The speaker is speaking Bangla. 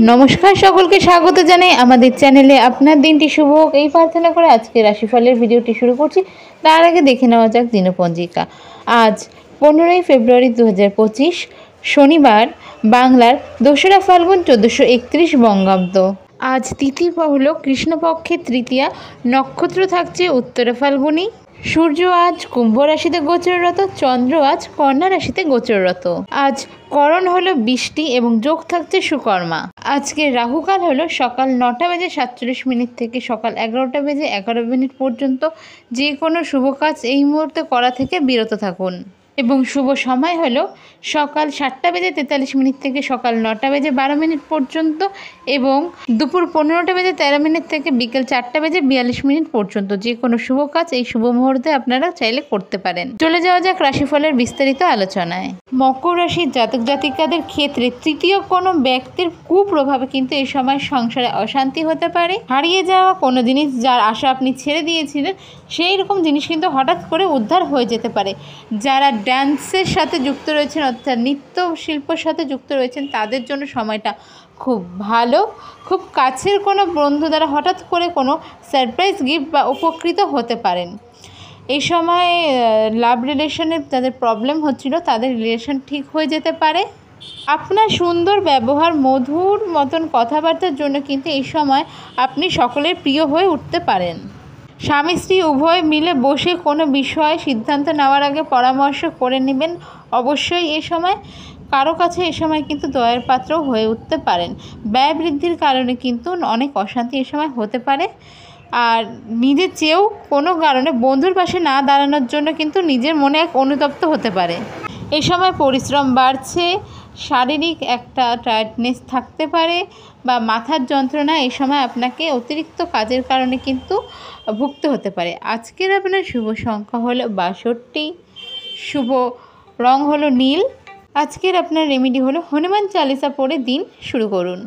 নমস্কার, সকলকে স্বাগত জানাই আমাদের চ্যানেলে। আপনার দিনটি শুভ হোক এই প্রার্থনা করে আজকে রাশিফলের ভিডিওটি শুরু করছি। তার আগে দেখে নেওয়া যাক দিনপঞ্জিকা। আজ 15ই ফেব্রুয়ারি 2025 শনিবার, বাংলার 2রা ফাল্গুন 1431 বঙ্গাব্দ। আজ তিথি হল কৃষ্ণপক্ষের তৃতীয়া, নক্ষত্র থাকছে উত্তরা ফাল্গুনী। সূর্য আজ কুম্ভ রাশিতে গোচররত, চন্দ্র আজ কন্যা রাশিতে গোচররত। আজ করণ হলো বৃষ্টি এবং যোগ থাকছে সুকর্মা। আজকে রাহুকাল হলো সকাল 9:47 থেকে সকাল 11:11 পর্যন্ত। যে কোনো শুভ কাজ এই মুহূর্তে করা থেকে বিরত থাকুন। এবং শুভ সময় হলো সকাল 7:43 থেকে সকাল 9:12 পর্যন্ত এবং দুপুর 15:13 থেকে বিকেল 4:42 পর্যন্ত। যে কোনো শুভ কাজ এই শুভ মুহূর্তে আপনারা চাইলে করতে পারেন। চলে যাওয়া যাক রাশিফলের বিস্তারিত আলোচনায়। মকর রাশির জাতক জাতিকাদের ক্ষেত্রে তৃতীয় কোনো ব্যক্তির কুপ্রভাবে কিন্তু এই সময় সংসারে অশান্তি হতে পারে। হারিয়ে যাওয়া কোনো জিনিস যার আশা আপনি ছেড়ে দিয়েছিলেন সেই রকম জিনিস কিন্তু হঠাৎ করে উদ্ধার হয়ে যেতে পারে। যারা ড্যান্সের সাথে যুক্ত রয়েছেন অর্থাৎ নৃত্য শিল্পের সাথে যুক্ত রয়েছেন তাদের জন্য সময়টা খুব ভালো। খুব কাছের কোনো বন্ধু দ্বারা হঠাৎ করে কোনো সারপ্রাইজ গিফট বা উপকৃত হতে পারেন। এই সময় লাভ রিলেশনে যাদের প্রবলেম হচ্ছিল তাদের রিলেশন ঠিক হয়ে যেতে পারে। আপনার সুন্দর ব্যবহার, মধুর মতন কথাবার্তার জন্য কিন্তু এই সময় আপনি সকলের প্রিয় হয়ে উঠতে পারেন। স্বামী স্ত্রী উভয় মিলে বসে কোনো বিষয়ে সিদ্ধান্ত নেওয়ার আগে পরামর্শ করে নেবেন অবশ্যই। এই সময় কারো কাছে এ সময় কিন্তু দয়ার পাত্র হয়ে উঠতে পারেন। ব্যয় বৃদ্ধির কারণে কিন্তু অনেক অশান্তি এ সময় হতে পারে। আর নিজের চেয়েও কোনো কারণে বন্ধুর পাশে না দাঁড়ানোর জন্য কিন্তু নিজের মনে এক অনুতপ্ত হতে পারে। এই সময় পরিশ্রম বাড়ছে, শারীরিক একটা টায়ার্ডনেস থাকতে পারে বা মাথার যন্ত্রণা এই সময় আপনাকে অতিরিক্ত কাজের কারণে কিন্তু ভুগতে হতে পারে। আজকের আপনার শুভ সংখ্যা হলো 62, শুভ রং হলো নীল। আজকের আপনার রেমেডি হলো হনুমান চালিসা পড়ে দিন শুরু করুন।